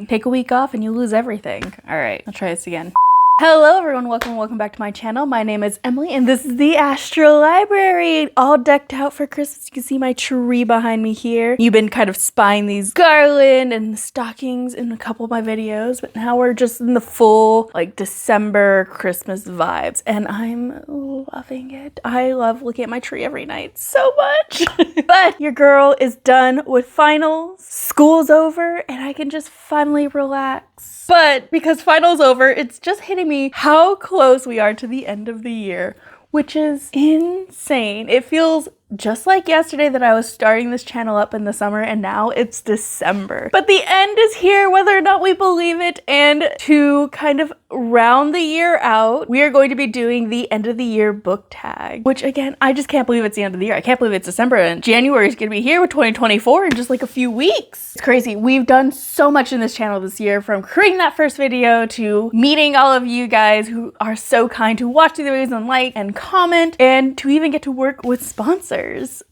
bad. Take a week off and you lose everything. All right, I'll try this again. Hello everyone, welcome back to my channel. My name is Emily and this is the Astro Library, all decked out for Christmas. You can see my tree behind me here. You've been kind of spying these garland and stockings in a couple of my videos, but now we're just in the full like December Christmas vibes and I'm loving it. I love looking at my tree every night so much. But your girl is done with finals, school's over, and I can just finally relax. But because finals over, it's just hitting me how close we are to the end of the year, which is insane. It feels just like yesterday that I was starting this channel up in the summer and now it's December. But the end is here, whether or not we believe it. And to kind of round the year out, we are going to be doing the end of the year book tag, which again, I just can't believe it's the end of the year. I can't believe it's December and January is gonna be here with 2024 in just like a few weeks. It's crazy. We've done so much in this channel this year, from creating that first video to meeting all of you guys who are so kind to watch the videos and like and comment, and to even get to work with sponsors.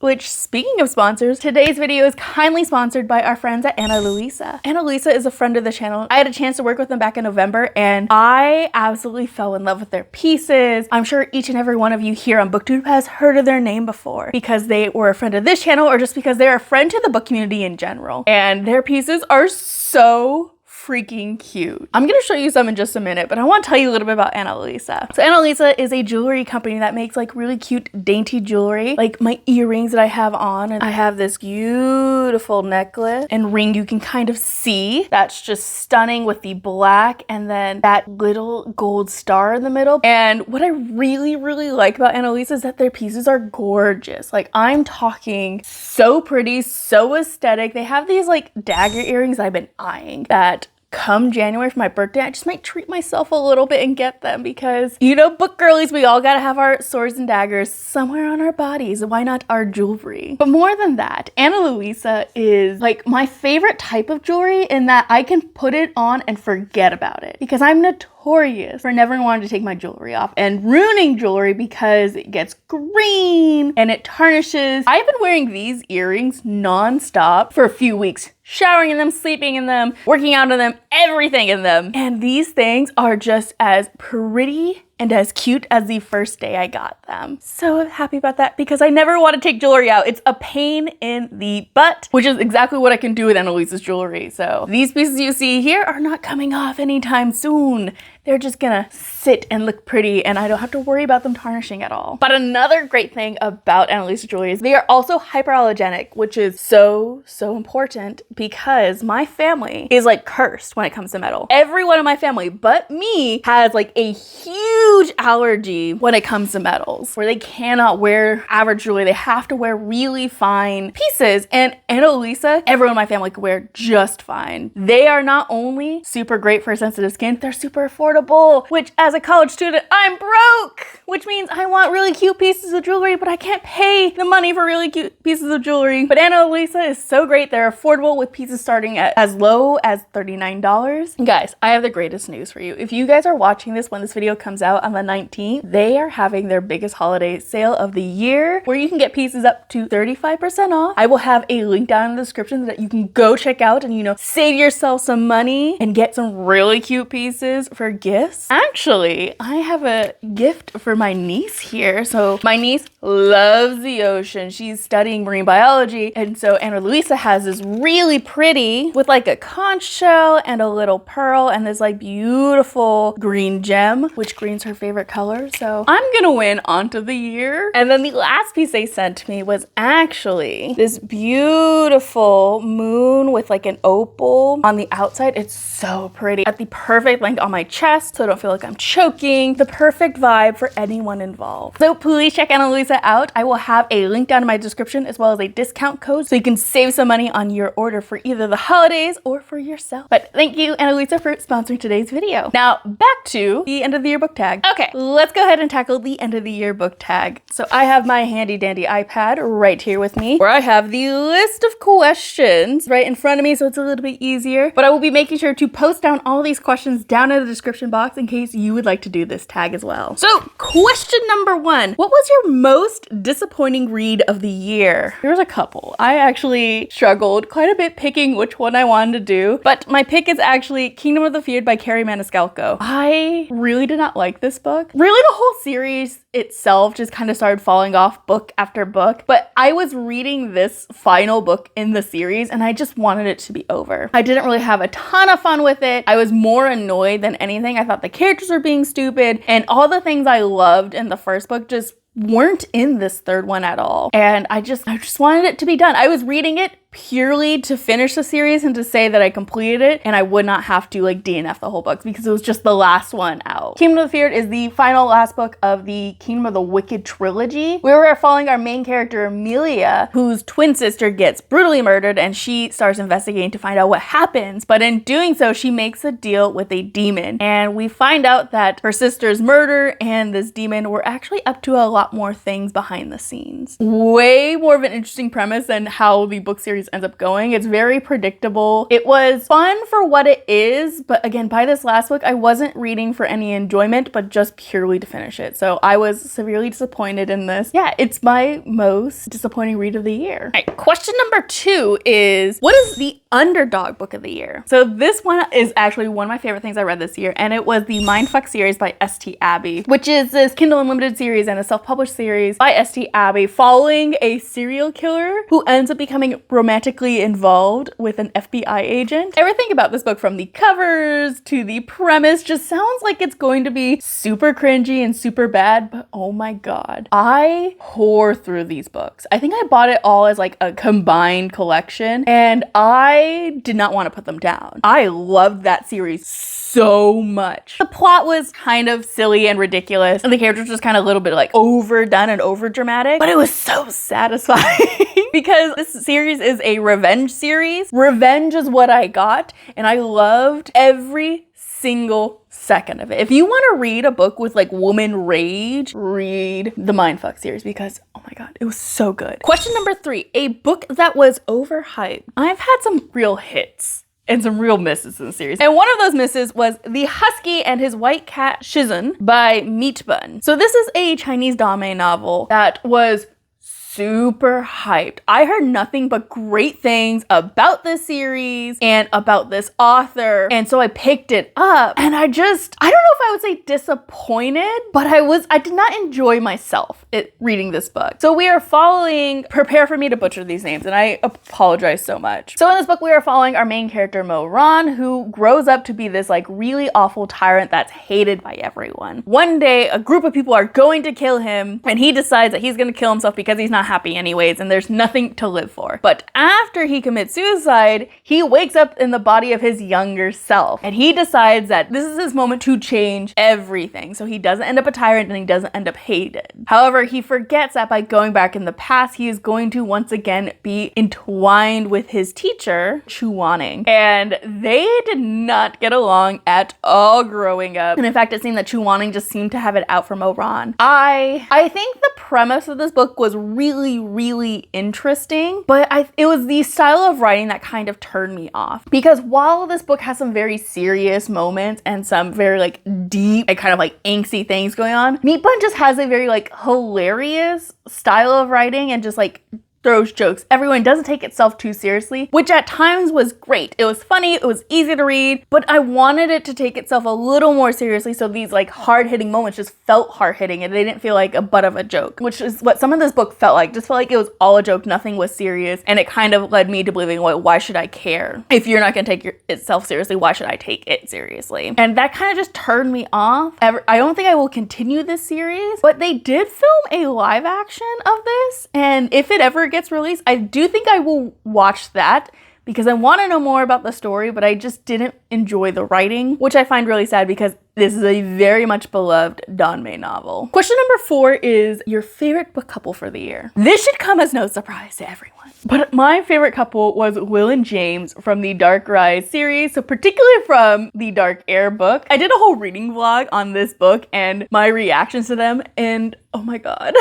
Which, speaking of sponsors, today's video is kindly sponsored by our friends at Ana Luisa. Ana Luisa is a friend of the channel. I had a chance to work with them back in November and I absolutely fell in love with their pieces. I'm sure each and every one of you here on BookTube has heard of their name before because they were a friend of this channel or just because they're a friend to the book community in general. And their pieces are so freaking cute. I'm gonna show you some in just a minute, but I want to tell you a little bit about Ana Luisa. So Ana Luisa is a jewelry company that makes like really cute, dainty jewelry, like my earrings that I have on, and I have this beautiful necklace and ring you can kind of see. That's just stunning with the black and then that little gold star in the middle. And what I really like about Ana Luisa is that their pieces are gorgeous. Like, I'm talking so pretty, so aesthetic. They have these like dagger earrings I've been eyeing that come January for my birthday, I just might treat myself a little bit and get them because, you know, book girlies, we all gotta have our swords and daggers somewhere on our bodies. Why not our jewelry? But more than that, Ana Luisa is like my favorite type of jewelry in that I can put it on and forget about it because I'm notorious for never wanting to take my jewelry off and ruining jewelry because it gets green and it tarnishes. I've been wearing these earrings non-stop for a few weeks, showering in them, sleeping in them, working out in them, everything in them. And these things are just as pretty and as cute as the first day I got them. So happy about that because I never want to take jewelry out. It's a pain in the butt, which is exactly what I can do with Ana Luisa's jewelry. So these pieces you see here are not coming off anytime soon. They're just gonna sit and look pretty and I don't have to worry about them tarnishing at all. But another great thing about Ana Luisa jewelry is they are also hyperallergenic, which is so important because my family is like cursed when it comes to metal. Everyone in my family but me has like a huge allergy when it comes to metals, where they cannot wear average jewelry. They have to wear really fine pieces, and Ana Luisa, everyone in my family can wear just fine. They are not only super great for sensitive skin, they're super affordable, which as a college student, I'm broke, which means I want really cute pieces of jewelry, but I can't pay the money for really cute pieces of jewelry. But Ana Luisa is so great. They're affordable with pieces starting at as low as $39. And guys, I have the greatest news for you. If you guys are watching this when this video comes out on the 19th, they are having their biggest holiday sale of the year where you can get pieces up to 35% off. I will have a link down in the description that you can go check out and, you know, save yourself some money and get some really cute pieces for gifts. Actually, I have a gift for my niece here. So my niece loves the ocean. She's studying marine biology. And so Ana Luisa has this really pretty with like a conch shell and a little pearl and this like beautiful green gem, which green's her favorite color. So I'm gonna win Aunt of the Year. And then the last piece they sent me was actually this beautiful moon with like an opal on the outside. It's so pretty at the perfect length on my chest so I don't feel like I'm choking. The perfect vibe for anyone involved. So please check Ana Luisa out. I will have a link down in my description as well as a discount code so you can save some money on your order for either the holidays or for yourself. But thank you, Ana Luisa, for sponsoring today's video. Now back to the end of the year book tag. Okay, let's go ahead and tackle the end of the year book tag. So I have my handy dandy iPad right here with me where I have the list of questions right in front of me so it's a little bit easier. But I will be making sure to post down all these questions down in the description box in case you would like to do this tag as well. So question number one, what was your most most disappointing read of the year. There's a couple. I actually struggled quite a bit picking which one I wanted to do, but my pick is actually Kingdom of the Feared by Kerri Maniscalco. I really did not like this book. Really, the whole series itself just kind of started falling off book after book, but I was reading this final book in the series and I just wanted it to be over. I didn't really have a ton of fun with it. I was more annoyed than anything. I thought the characters were being stupid and all the things I loved in the first book just weren't in this third one at all. And I just wanted it to be done. I was reading it purely to finish the series and to say that I completed it and I would not have to like DNF the whole book because it was just the last one out. Kingdom of the Feared is the final last book of the Kingdom of the Wicked trilogy, where we're following our main character Amelia, whose twin sister gets brutally murdered and she starts investigating to find out what happens. But in doing so, she makes a deal with a demon and we find out that her sister's murder and this demon were actually up to a lot more things behind the scenes. Way more of an interesting premise than how the book series ends up going. It's very predictable. It was fun for what it is, but again, by this last book, I wasn't reading for any enjoyment, but just purely to finish it. So I was severely disappointed in this. Yeah, it's my most disappointing read of the year. All right, question number 2 is, what is the underdog book of the year? So this one is actually one of my favorite things I read this year, and it was the MindF series by St. Abby, which is this Kindle Unlimited series and a self-published series by St. Abby following a serial killer who ends up becoming romantically involved with an FBI agent. Everything about this book, from the covers to the premise, just sounds like it's going to be super cringy and super bad, but oh my god, I tore through these books. I think I bought it all as like a combined collection and I did not want to put them down. I loved that series so much. The plot was kind of silly and ridiculous and the characters just kind of a little bit like overdone and over dramatic, but it was so satisfying because this series is a revenge series. Revenge is what I got and I loved every single second of it. If you want to read a book with like woman rage, read the MindF series because oh my god, it was so good. Question number 3, a book that was overhyped. I've had some real hits and some real misses in the series. And one of those misses was The Husky and His White Cat Shizun by Meatbun. So this is a Chinese dame novel that was super hyped. I heard nothing but great things about this series and about this author. And so I picked it up and I don't know if I would say disappointed, but I did not enjoy myself reading this book. So we are following, prepare for me to butcher these names and I apologize so much. So in this book, we are following our main character Mo-Ran, who grows up to be this like really awful tyrant that's hated by everyone. One day, a group of people are going to kill him and he decides that he's going to kill himself because he's not happy anyways and there's nothing to live for. But after he commits suicide, he wakes up in the body of his younger self and he decides that this is his moment to change everything. So he doesn't end up a tyrant and he doesn't end up hated. However, he forgets that by going back in the past, he is going to once again be entwined with his teacher, Chuaning. And they did not get along at all growing up. And in fact, it seemed that Chuaning just seemed to have it out for Mo-Ran. I think the premise of this book was really interesting, but it was the style of writing that kind of turned me off. Because while this book has some very serious moments and some very like deep and kind of like angsty things going on, Meatbun just has a very like hilarious style of writing and just like throws jokes. Everyone doesn't take itself too seriously, which at times was great. It was funny, it was easy to read, but I wanted it to take itself a little more seriously so these like hard-hitting moments just felt hard-hitting and they didn't feel like a butt of a joke, which is what some of this book felt like. Just felt like it was all a joke, nothing was serious, and it kind of led me to believing, well, why should I care? If you're not gonna take itself seriously, why should I take it seriously? And that kind of just turned me off. I don't think I will continue this series, but they did film a live action of this, and if it ever gets released, I do think I will watch that because I want to know more about the story, but I just didn't enjoy the writing, which I find really sad because this is a very much beloved Danmei novel. Question number 4 is your favorite book couple for the year. This should come as no surprise to everyone, but my favorite couple was Will and James from the Dark Rise series, so particularly from the Dark Air book. I did a whole reading vlog on this book and my reactions to them, and oh my god.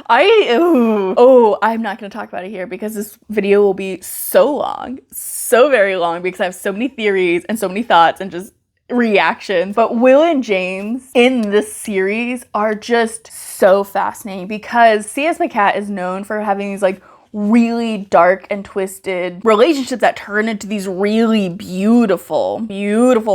I'm not going to talk about it here because this video will be so long, so very long, because I have so many theories and so many thoughts and just reactions. But Will and James in this series are just so fascinating because C.S. Pacat is known for having these like really dark and twisted relationships that turn into these really beautiful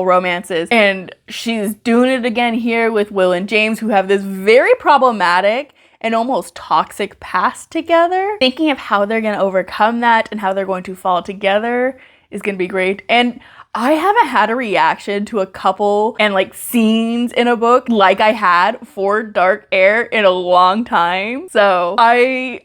romances. And she's doing it again here with Will and James, who have this very problematic and almost toxic past together. Thinking of how they're gonna overcome that and how they're going to fall together is gonna be great. And I haven't had a reaction to a couple and like scenes in a book like I had for Dark Heir in a long time. So I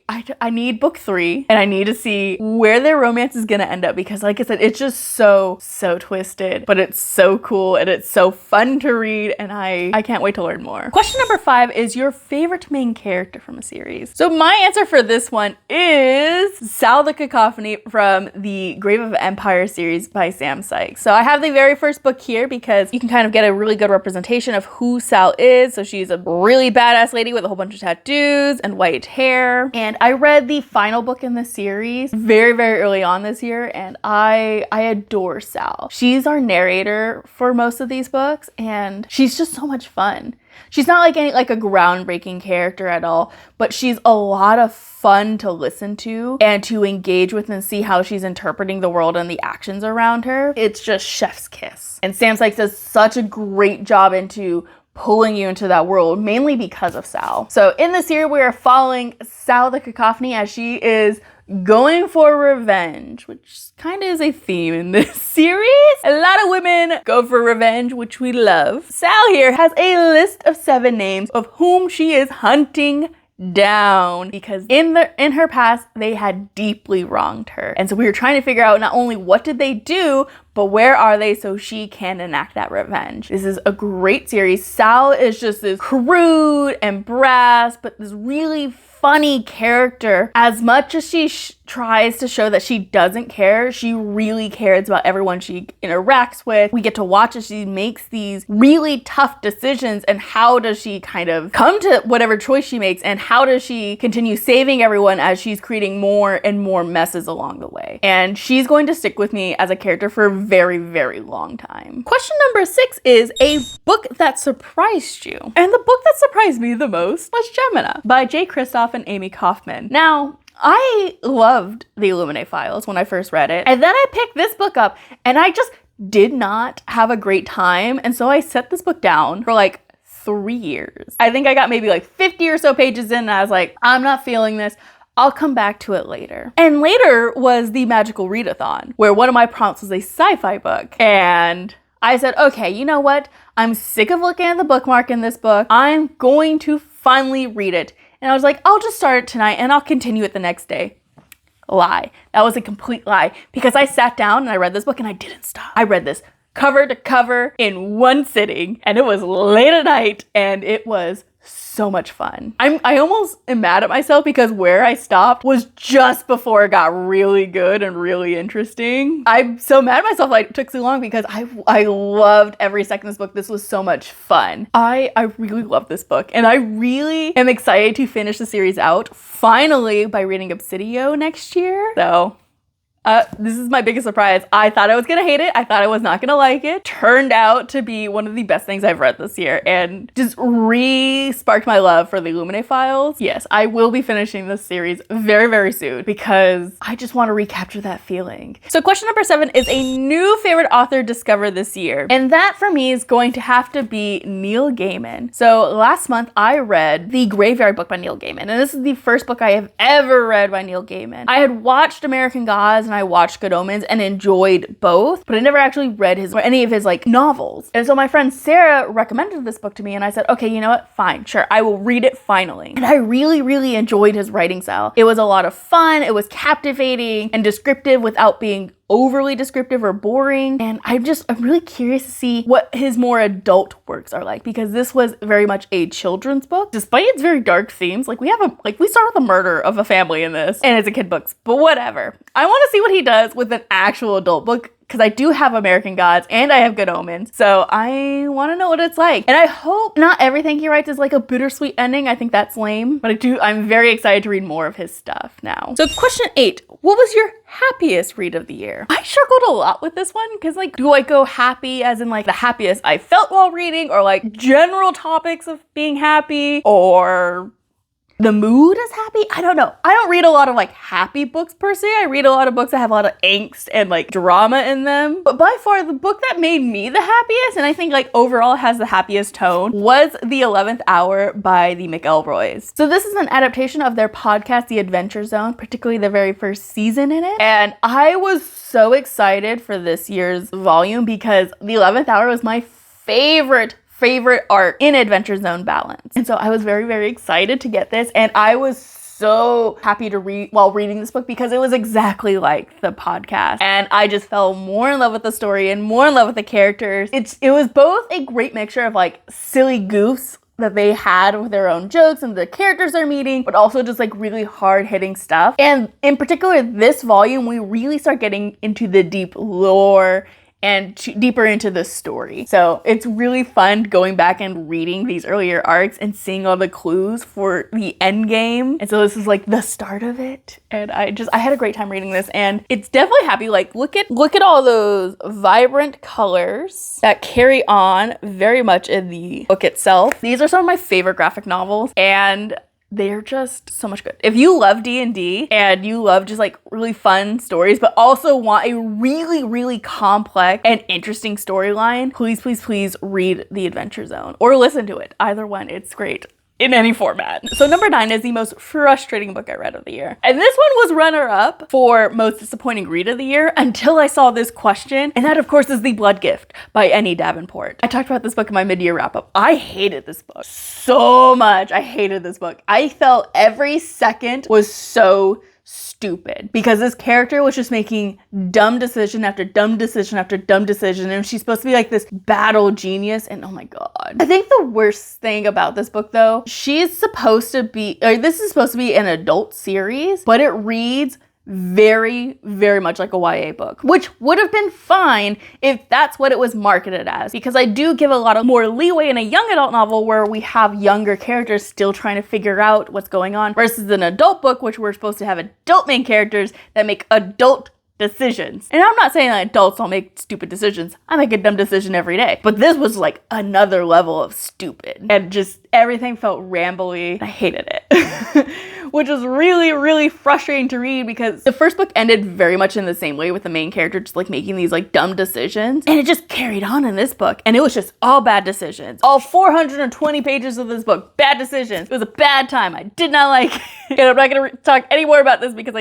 need book 3 and I need to see where their romance is gonna end up, because like I said, it's just so twisted, but it's so cool and it's so fun to read, and I can't wait to learn more. Question number 5 is your favorite main character from a series. So my answer for this one is Sal the Cacophony from the Grave of Empire series by Sam Sykes. So I have the very first book here because you can kind of get a really good representation of who Sal is. So she's a really badass lady with a whole bunch of tattoos and white hair. And I read the final book in the series very early on this year, and I adore Sal. She's our narrator for most of these books, and she's just so much fun. She's not like a groundbreaking character at all, but she's a lot of fun to listen to and to engage with and see how she's interpreting the world and the actions around her. It's just chef's kiss. And Sam Sykes does such a great job into pulling you into that world, mainly because of Sal. So in this series, we are following Sal the Cacophony as she is going for revenge, which kind of is a theme in this series. A lot of women go for revenge, which we love. Sal here has a list of 7 names of whom she is hunting down because in her past they had deeply wronged her, and so we were trying to figure out not only what did they do, but where are they so she can enact that revenge. This is a great series. Sal is just this crude and brass, but this really funny character. As much as she tries to show that she doesn't care, she really cares about everyone she interacts with. We get to watch as she makes these really tough decisions, and how does she kind of come to whatever choice she makes, and how does she continue saving everyone as she's creating more and more messes along the way. And she's going to stick with me as a character for a very long time. Question number 6 is a book that surprised you. And the book that surprised me the most was Geminia by J. Kristoff and Amie Kaufman. Now, I loved the Illuminae Files when I first read it, and then I picked this book up and I just did not have a great time, and so I set this book down for like 3 years. I think I got maybe like 50 or so pages in and I was like, I'm not feeling this. I'll come back to it later. And later was the Magical Readathon, where one of my prompts was a sci-fi book, and I said, okay, you know what? I'm sick of looking at the bookmark in this book. I'm going to finally read it. And I was like, I'll just start it tonight and I'll continue it the next day. Lie. That was a complete lie, because I sat down and I read this book and I didn't stop. I read this cover to cover in one sitting, and it was late at night, and it was so much fun. I almost am mad at myself because where I stopped was just before it got really good and really interesting. I'm so mad at myself it took so long because I loved every second of this book. This was so much fun. I really love this book, and I really am excited to finish the series out finally by reading Obsidio next year. So this is my biggest surprise. I thought I was gonna hate it. I thought I was not gonna like it. Turned out to be one of the best things I've read this year, and just re-sparked my love for the Illuminae Files. Yes, I will be finishing this series very soon because I just want to recapture that feeling. So question number 7 is a new favorite author discovered this year, and that for me is going to have to be Neil Gaiman. So last month I read the Graveyard book by Neil Gaiman, and this is the first book I have ever read by Neil Gaiman. I had watched American Gods and I watched Good Omens and enjoyed both, but I never actually read any of his like novels. And so my friend Sarah recommended this book to me, and I said, okay, you know what? Fine, sure, I will read it finally. And I really enjoyed his writing style. It was a lot of fun. It was captivating and descriptive without being overly descriptive or boring. And I'm really curious to see what his more adult works are like, because this was very much a children's book. Despite its very dark themes, we start with the murder of a family in this, and it's a kid book, but whatever. I want to see what he does with an actual adult book, because I do have American Gods and I have Good Omens. So I want to know what it's like. And I hope not everything he writes is like a bittersweet ending. I think that's lame. But I'm very excited to read more of his stuff now. So question 8, what was your happiest read of the year? I struggled a lot with this one because like, do I go happy as in like the happiest I felt while reading, or like general topics of being happy, or the mood is happy? I don't know. I don't read a lot of like happy books per se. I read a lot of books that have a lot of angst and like drama in them. But by far the book that made me the happiest, and I think like overall has the happiest tone, was The 11th Hour by the McElroys. So this is an adaptation of their podcast, The Adventure Zone, particularly the very first season in it. And I was so excited for this year's volume because The 11th Hour was my favorite arc in Adventure Zone balance. And so I was very, very excited to get this. And I was so happy to read while reading this book because it was exactly like the podcast. And I just fell more in love with the story and more in love with the characters. It was both a great mixture of like silly goofs that they had with their own jokes and the characters they're meeting, but also just like really hard-hitting stuff. And in particular, this volume, we really start getting into the deep lore and deeper into the story. So it's really fun going back and reading these earlier arcs and seeing all the clues for the end game. And so this is like the start of it. And I had a great time reading this, and it's definitely happy. Like look at all those vibrant colors that carry on very much in the book itself. These are some of my favorite graphic novels, and they're just so much good. If you love D&D and you love just like really fun stories, but also want a really, really complex and interesting storyline, please read The Adventure Zone or listen to it. Either one, it's great in any format. So number 9 is the most frustrating book I read of the year. And this one was runner-up for most disappointing read of the year until I saw this question. And that, of course, is The Blood Gift by Annie Davenport. I talked about this book in my mid-year wrap-up. I hated this book so much. I hated this book. I felt every second was so stupid because this character was just making dumb decision after dumb decision after dumb decision, and she's supposed to be like this battle genius, and oh my god. I think the worst thing about this book though, this is supposed to be an adult series, but it reads very, very much like a YA book, which would have been fine if that's what it was marketed as, because I do give a lot of more leeway in a young adult novel where we have younger characters still trying to figure out what's going on, versus an adult book, which we're supposed to have adult main characters that make adult decisions. And I'm not saying that adults don't make stupid decisions. I make a dumb decision every day. But this was like another level of stupid. And just everything felt rambly. I hated it. Which was really, really frustrating to read because the first book ended very much in the same way with the main character just like making these like dumb decisions. And it just carried on in this book. And it was just all bad decisions. All 420 pages of this book, bad decisions. It was a bad time. I did not like it. And I'm not going to talk any more about this because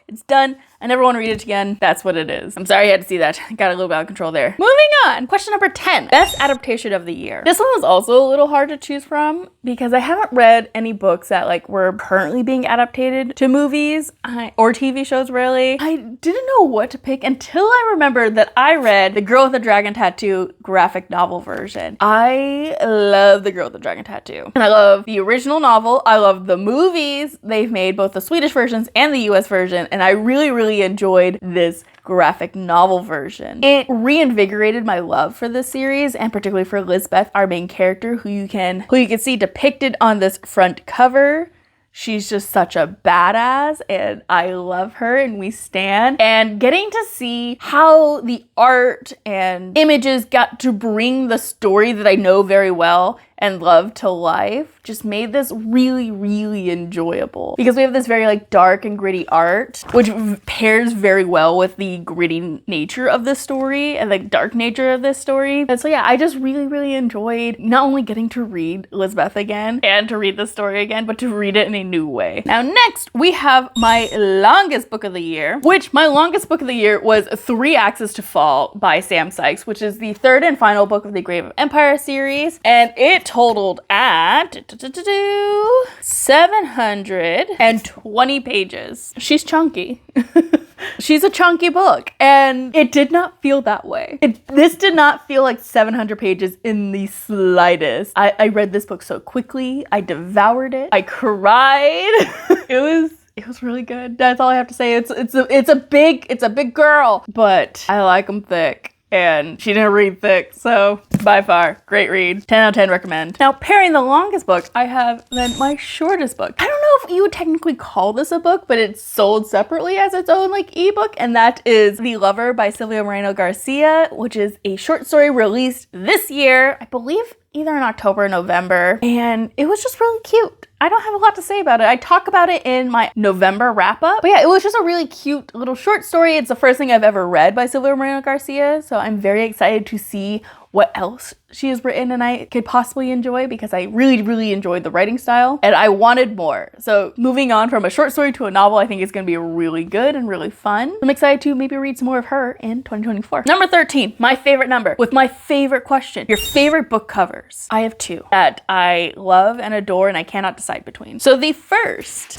it's done. I never want to read it again. That's what it is. I'm sorry you had to see that. Got a little bit out of control there. Moving on. Question number 10. Best adaptation of the year. This one was also a little hard to choose from because I haven't read any books that like were currently being adapted to movies or TV shows really. I didn't know what to pick until I remembered that I read The Girl with the Dragon Tattoo graphic novel version. I love The Girl with the Dragon Tattoo. And I love the original novel. I love the movies they've made, both the Swedish versions and the US version. And I really, really enjoyed this graphic novel version. It reinvigorated my love for this series, and particularly for Lisbeth, our main character, who you can see depicted on this front cover. She's just such a badass, and I love her, and we stan. And getting to see how the art and images got to bring the story that I know very well and love to life just made this really, really enjoyable. Because we have this very like dark and gritty art, which pairs very well with the gritty nature of this story and the dark nature of this story. And so yeah, I just really, really enjoyed not only getting to read Lisbeth again and to read the story again, but to read it in a new way. Now next, we have my longest book of the year, which my longest book of the year was 3 Axes to Fall by Sam Sykes, which is the 3rd and final book of the Grave of Empire series. And it totaled at 720 pages. She's chunky. She's a chunky book, and it did not feel that way. This did not feel like 700 pages in the slightest. I read this book so quickly. I devoured it. I cried. It It was really good. That's all I have to say. It's a big girl, but I like them thick. And she didn't read thick, so by far, great read. 10 out of 10 recommend. Now, pairing the longest book, I have then my shortest book. I don't know if you would technically call this a book, but it's sold separately as its own like ebook, and that is The Lover by Sylvia Moreno-Garcia, which is a short story released this year, I believe either in October or November, and it was just really cute. I don't have a lot to say about it. I talk about it in my November wrap up. But yeah, it was just a really cute little short story. It's the first thing I've ever read by Sylvia Moreno-Garcia, so I'm very excited to see what else she has written and I could possibly enjoy, because I really enjoyed the writing style and I wanted more. So moving on from a short story to a novel, I think it's going to be really good and really fun. I'm excited to maybe read some more of her in 2024. Number 13, my favorite number with my favorite question. Your favorite book covers. I have two that I love and adore and I cannot decide between. So the first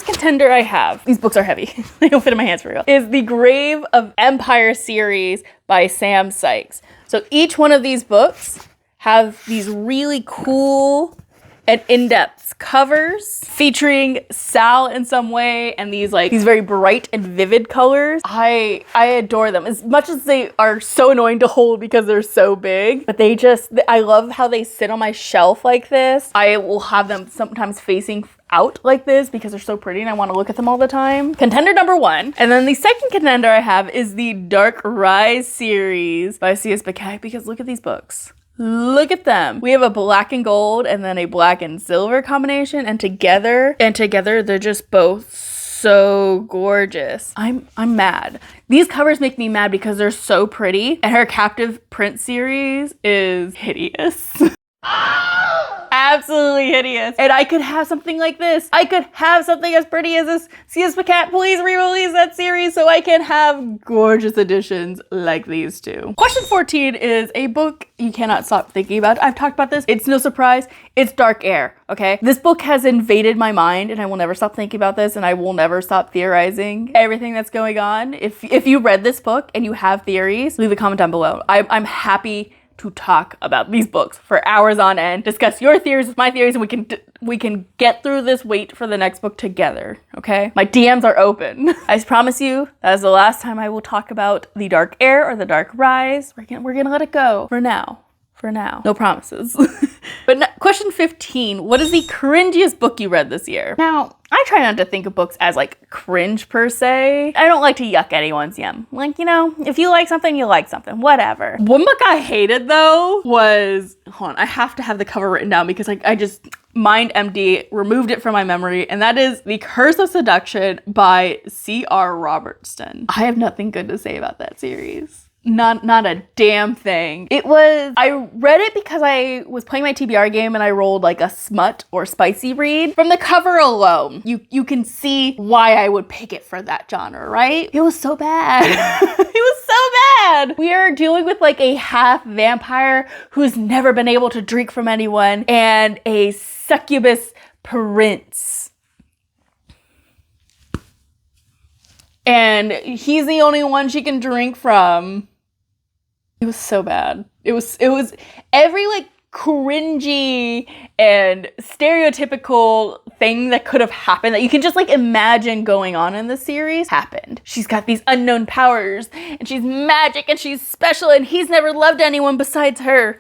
contender I have, these books are heavy, they don't fit in my hands for real, is the Grave of Empire series by Sam Sykes. So each one of these books have these really cool and in-depth covers featuring Sal in some way, and these very bright and vivid colors. I adore them, as much as they are so annoying to hold because they're so big, but I love how they sit on my shelf like this. I will have them sometimes facing out like this because they're so pretty and I want to look at them all the time. Contender number one. And then the second contender I have is the Dark Rise series by C.S. Pacat, because look at these books. Look at them. We have a black and gold and then a black and silver combination, and together they're just both so gorgeous. I'm mad. These covers make me mad because they're so pretty, and her Captive Print series is hideous. Absolutely hideous. And I could have something like this. I could have something as pretty as this. C.S. Pacat, please re-release that series so I can have gorgeous editions like these two. Question 14 is a book you cannot stop thinking about. I've talked about this. It's no surprise. It's Dark Heir, okay? This book has invaded my mind and I will never stop thinking about this, and I will never stop theorizing everything that's going on. If you read this book and you have theories, leave a comment down below. I'm happy to talk about these books for hours on end, discuss your theories with my theories, and we can get through this wait for the next book together, okay? My DMs are open. I promise you that is the last time I will talk about the Dark Heir or the Dark Rise. We're gonna let it go for now. No promises. But question 15, what is the cringiest book you read this year? Now, I try not to think of books as cringe per se. I don't like to yuck anyone's yum. If you like something, you like something, whatever. One book I hated though was, hold on, I have to have the cover written down because I just mind empty, removed it from my memory, and that is The Curse of Seduction by C.R. Robertson. I have nothing good to say about that series. Not a damn thing. I read it because I was playing my TBR game and I rolled a smut or spicy read. From the cover alone, you can see why I would pick it for that genre, right? It was so bad. It was so bad. We are dealing with a half vampire who's never been able to drink from anyone, and a succubus prince. And he's the only one she can drink from. It was so bad. It was every cringy and stereotypical thing that could have happened that you can just imagine going on in the series happened. She's got these unknown powers and she's magic and she's special and he's never loved anyone besides her.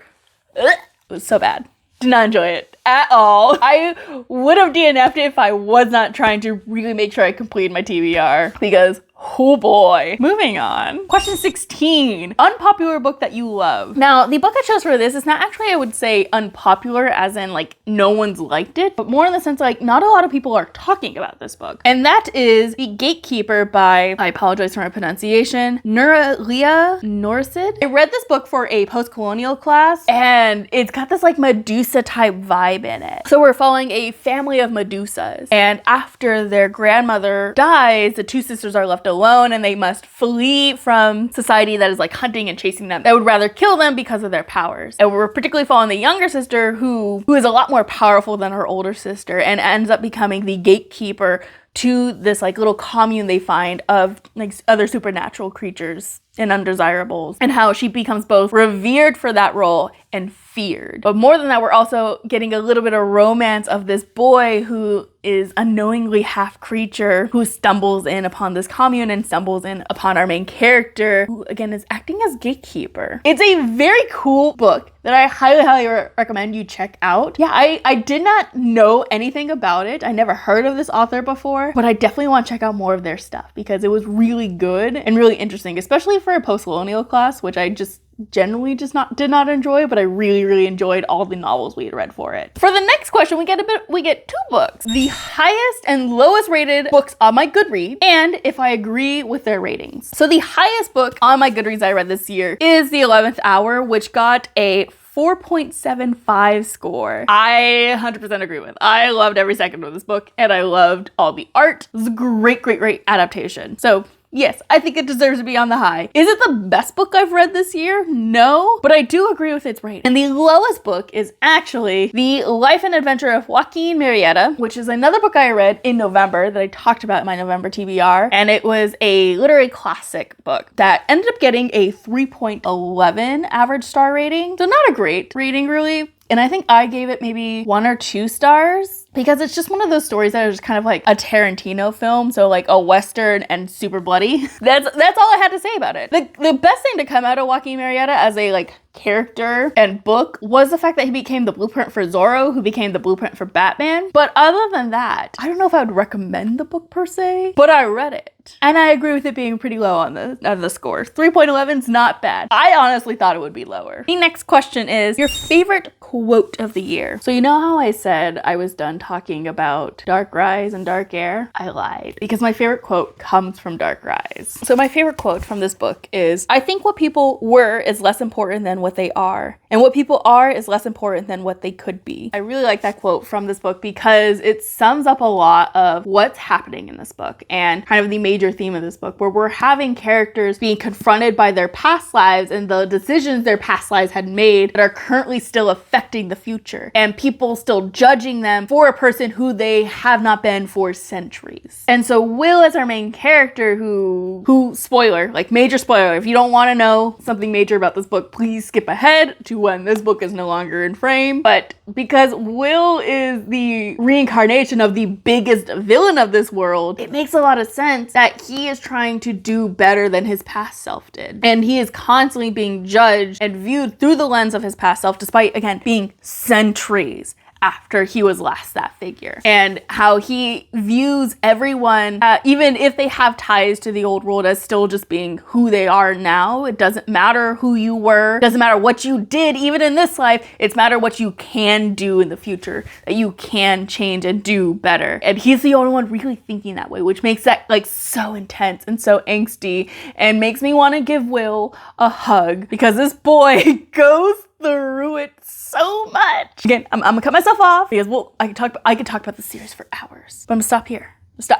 Ugh. It was so bad. Did not enjoy it at all. I would have DNF'd it if I was not trying to really make sure I completed my TBR, because oh boy. Moving on. Question 16. Unpopular book that you love. Now, the book I chose for this is not actually, I would say, unpopular as in no one's liked it, but more in the sense not a lot of people are talking about this book. And that is The Gatekeeper by, I apologize for my pronunciation, Nuraliah Norasid. I read this book for a post-colonial class and it's got this Medusa type vibe in it. So we're following a family of Medusas, and after their grandmother dies, the two sisters are left alone and they must flee from society that is hunting and chasing them, that would rather kill them because of their powers. And we're particularly following the younger sister who is a lot more powerful than her older sister and ends up becoming the gatekeeper to this little commune they find of other supernatural creatures in Undesirables, and how she becomes both revered for that role and feared. But more than that, we're also getting a little bit of romance of this boy who is unknowingly half creature, who stumbles in upon this commune and stumbles in upon our main character, who again is acting as gatekeeper. It's a very cool book that I highly recommend you check out. Yeah, I did not know anything about it. I never heard of this author before, but I definitely want to check out more of their stuff because it was really good and really interesting, especially for a post-colonial class, which I just generally did not enjoy, but I really enjoyed all the novels we had read for it. For the next question, we get 2 books. The highest and lowest rated books on my Goodreads, and if I agree with their ratings. So the highest book on my Goodreads I read this year is The 11th Hour, which got a 4.75 score. I 100% agree with. I loved every second of this book, and I loved all the art. It was a great adaptation. So yes, I think it deserves to be on the high. Is it the best book I've read this year? No, but I do agree with its rating. And the lowest book is actually The Life and Adventure of Joaquin Murrieta, which is another book I read in November that I talked about in my November TBR. And it was a literary classic book that ended up getting a 3.11 average star rating. So not a great rating really. And I think I gave it maybe 1 or 2 stars because it's just one of those stories that are just kind of like a Tarantino film. So like a Western and super bloody. That's all I had to say about it. The best thing to come out of Joaquin Murrieta as a like character and book was the fact that he became the blueprint for Zorro, who became the blueprint for Batman. But other than that, I don't know if I would recommend the book per se, but I read it. And I agree with it being pretty low on the score. 3.11 is not bad. I honestly thought it would be lower. The next question is your favorite quote of the year. So you know how I said I was done talking about Dark Rise and Dark Air? I lied because my favorite quote comes from Dark Rise. So my favorite quote from this book is, I think what people were is less important than what they are, and what people are is less important than what they could be. I really like that quote from this book because it sums up a lot of what's happening in this book and kind of the major theme of this book, where we're having characters being confronted by their past lives and the decisions their past lives had made that are currently still affecting the future, and people still judging them for a person who they have not been for centuries. And so Will is our main character who spoiler, like major spoiler, if you don't want to know something major about this book, please skip ahead to when this book is no longer in frame. But because Will is the reincarnation of the biggest villain of this world, it makes a lot of sense that he is trying to do better than his past self did. And he is constantly being judged and viewed through the lens of his past self, despite, again, being centuries after he was last that figure, and how he views everyone, even if they have ties to the old world, as still just being who they are now. It doesn't matter who you were, doesn't matter what you did even in this life, it's matter what you can do in the future, that you can change and do better. And he's the only one really thinking that way, which makes that like so intense and so angsty and makes me want to give Will a hug, because this boy goes through it so much. Again, I'm gonna cut myself off because I could talk about this series for hours, but I'm gonna stop here.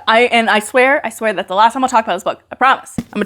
I swear that's the last time I'll talk about this book. I promise. I'm gonna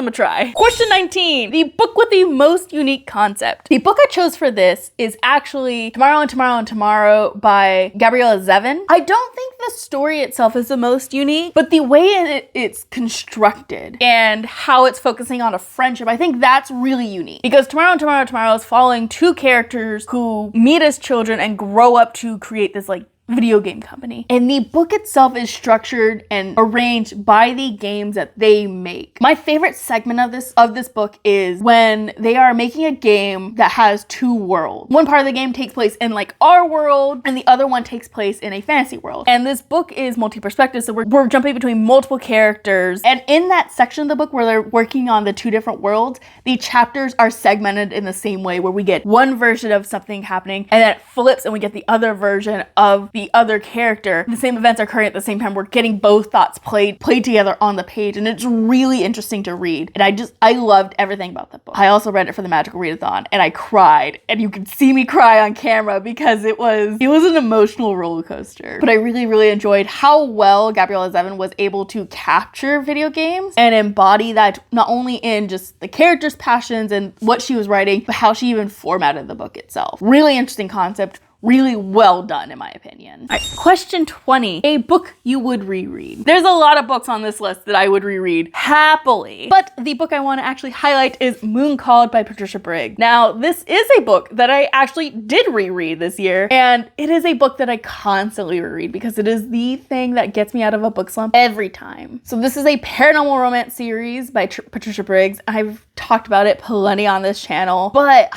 try. Question 19. The book with the most unique concept. The book I chose for this is actually Tomorrow and Tomorrow and Tomorrow by Gabrielle. I don't think the story itself is the most unique, but the way it's constructed and how it's focusing on a friendship, I think that's really unique. Because Tomorrow and Tomorrow and Tomorrow is following 2 characters who meet as children and grow up to create this like video game company. And the book itself is structured and arranged by the games that they make. My favorite segment of this book is when they are making a game that has 2 worlds. One part of the game takes place in like our world, and the other one takes place in a fantasy world. And this book is multi-perspective, so we're jumping between multiple characters. And in that section of the book where they're working on the 2 different worlds, the chapters are segmented in the same way, where we get one version of something happening and then it flips and we get the other version of the other character. The same events are occurring at the same time. We're getting both thoughts played together on the page, and it's really interesting to read. And I loved everything about that book. I also read it for the Magical Readathon, and I cried, and you can see me cry on camera because it was an emotional roller coaster. But I really enjoyed how well Gabrielle was able to capture video games and embody that, not only in just the characters' passions and what she was writing, but how she even formatted the book itself. Really interesting concept. really well done in my opinion. All right, question 20, a book you would reread. There's a lot of books on this list that I would reread happily, but the book I want to actually highlight is Moon Called by Patricia Briggs. Now, this is a book that I actually did reread this year, and it is a book that I constantly reread because it is the thing that gets me out of a book slump every time. So this is a paranormal romance series by Patricia Briggs. I've talked about it plenty on this channel, but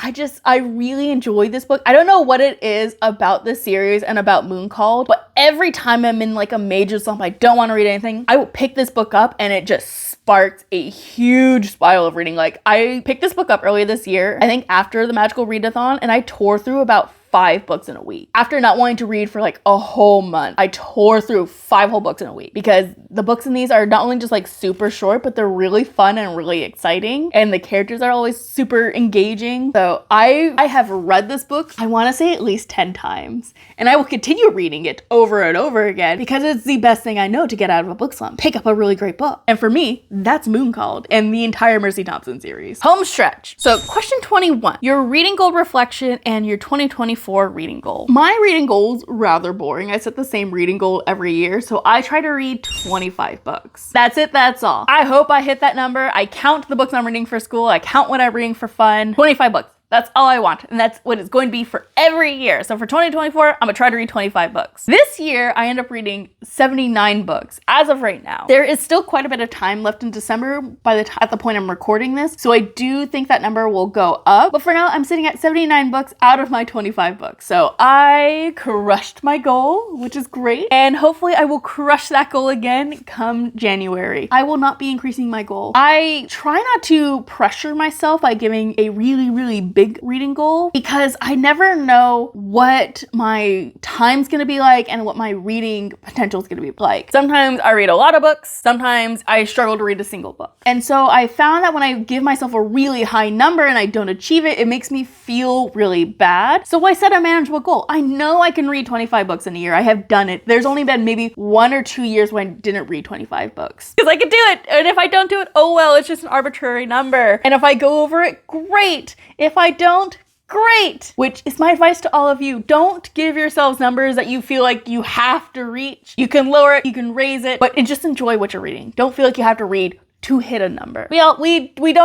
I really enjoyed this book. I don't know what it is about this series and about Moon Called, but every time I'm in like a major slump, I don't want to read anything, I will pick this book up and it just sparked a huge spiral of reading. Like, I picked this book up earlier this year, I think after the Magical Readathon, and I tore through about 5 books in a week. After not wanting to read for like a whole month, I tore through 5 whole books in a week because the books in these are not only just like super short, but they're really fun and really exciting, and the characters are always super engaging. So I have read this book, I want to say at least 10 times, and I will continue reading it over and over again because it's the best thing I know to get out of a book slump. Pick up a really great book. And for me, that's Moon Called and the entire Mercy Thompson series. Home stretch. So question 21, your reading goal reflection and your 2024 reading goal. My reading goal's rather boring. I set the same reading goal every year, so I try to read 25 books. That's it, that's all. I hope I hit that number. I count the books I'm reading for school, I count what I'm reading for fun. 25 books. That's all I want, and that's what it's going to be for every year. So for 2024, I'm gonna try to read 25 books. This year, I end up reading 79 books as of right now. There is still quite a bit of time left in December at the point I'm recording this, so I do think that number will go up. But for now, I'm sitting at 79 books out of my 25 books. So I crushed my goal, which is great, and hopefully I will crush that goal again come January. I will not be increasing my goal. I try not to pressure myself by giving a really big reading goal because I never know what my time's gonna be like and what my reading potential is gonna be like. Sometimes I read a lot of books, sometimes I struggle to read a single book. And so I found that when I give myself a really high number and I don't achieve it, it makes me feel really bad. So I set a manageable goal. I know I can read 25 books in a year. I have done it. There's only been maybe 1 or 2 years when I didn't read 25 books because I could do it. And if I don't do it, oh well, it's just an arbitrary number. And if I go over it, great. If I don't, great. Which is my advice to all of you. Don't give yourselves numbers that you feel like you have to reach. You can lower it, you can raise it, but just enjoy what you're reading. Don't feel like you have to read to hit a number. We don't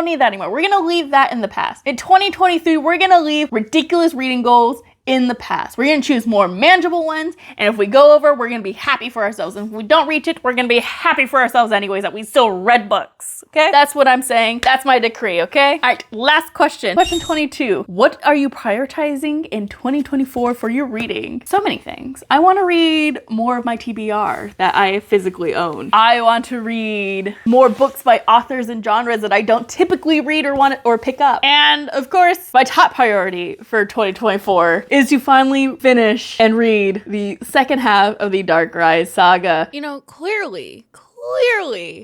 need that anymore. We're gonna leave that in the past. In 2023, we're gonna leave ridiculous reading goals in the past. We're gonna choose more manageable ones, and if we go over, we're gonna be happy for ourselves. And if we don't reach it, we're gonna be happy for ourselves anyways that we still read books, okay? That's what I'm saying. That's my decree, okay? All right, last question. Question 22. What are you prioritizing in 2024 for your reading? So many things. I wanna read more of my TBR that I physically own. I want to read more books by authors and genres that I don't typically read or pick up. And of course, my top priority for 2024 is to finally finish and read the second half of the Dark Rise saga. You know, clearly,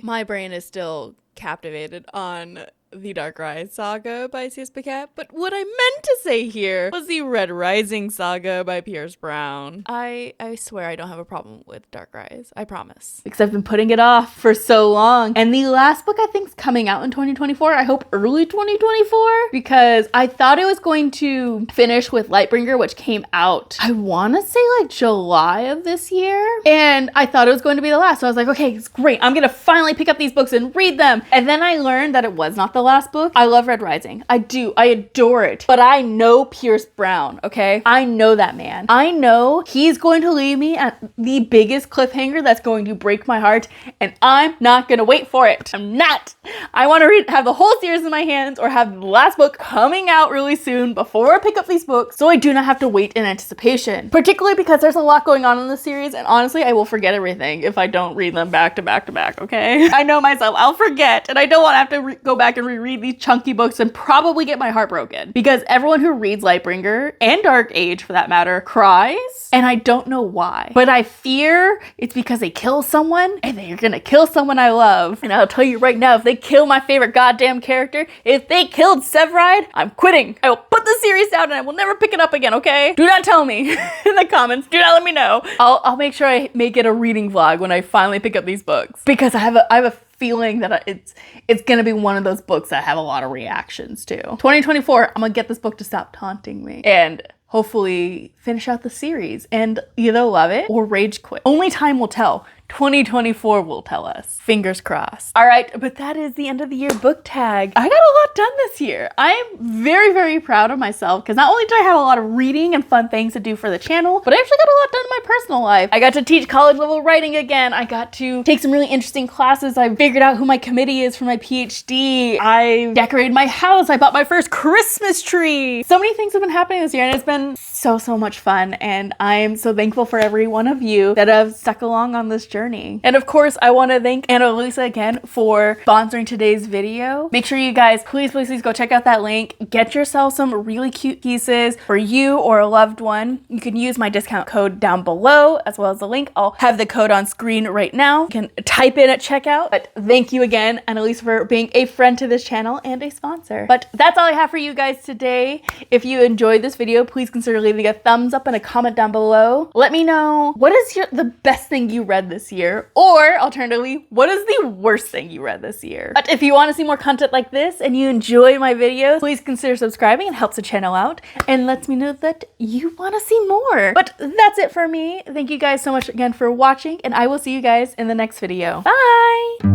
my brain is still captivated on the Dark Rise saga by C.S. Pacat, but what I meant to say here was the Red Rising saga by Pierce Brown. I swear I don't have a problem with Dark Rise. I promise. Because I've been putting it off for so long. And the last book I think is coming out in 2024. I hope early 2024, because I thought it was going to finish with Lightbringer, which came out, I want to say like July of this year. And I thought it was going to be the last. So I was like, okay, it's great. I'm going to finally pick up these books and read them. And then I learned that it was not the last book. I love Red Rising. I do. I adore it. But I know Pierce Brown, okay? I know that man. I know he's going to leave me at the biggest cliffhanger that's going to break my heart, and I'm not gonna wait for it. I'm not. I want to have the whole series in my hands or have the last book coming out really soon before I pick up these books, so I do not have to wait in anticipation. Particularly because there's a lot going on in this series, and honestly, I will forget everything if I don't read them back to back to back, okay? I know myself. I'll forget, and I don't want to have to go back and reread these chunky books and probably get my heart broken, because everyone who reads Lightbringer and Dark Age for that matter cries, and I don't know why, but I fear it's because they kill someone and they're gonna kill someone I love. And I'll tell you right now, if they kill my favorite goddamn character, if they killed Severide, I'm quitting. I will put the series down and I will never pick it up again, okay? Do not tell me in the comments. Do not let me know. I'll make sure I make it a reading vlog when I finally pick up these books, because I have a feeling that it's gonna be one of those books that I have a lot of reactions to. 2024, I'm gonna get this book to stop taunting me. And hopefully finish out the series and either love it or rage quit. Only time will tell. 2024 will tell us. Fingers crossed. All right, but that is the end of the year book tag. I got a lot done this year. I am very, very proud of myself because not only did I have a lot of reading and fun things to do for the channel, but I actually got a lot done in my personal life. I got to teach college level writing again. I got to take some really interesting classes. I figured out who my committee is for my PhD. I decorated my house. I bought my first Christmas tree. So many things have been happening this year and it's been so much fun. And I am so thankful for every one of you that have stuck along on this journey. And of course, I want to thank Annalisa again for sponsoring today's video. Make sure you guys, please go check out that link. Get yourself some really cute pieces for you or a loved one. You can use my discount code down below as well as the link. I'll have the code on screen right now. You can type in at checkout. But thank you again, Annalisa, for being a friend to this channel and a sponsor. But that's all I have for you guys today. If you enjoyed this video, please consider leaving a thumbs up and a comment down below. Let me know what is the best thing you read this year, or alternatively, what is the worst thing you read this year? But if you want to see more content like this and you enjoy my videos, please consider subscribing. It helps the channel out and lets me know that you want to see more. But that's it for me. Thank you guys so much again for watching, and I will see you guys in the next video. Bye!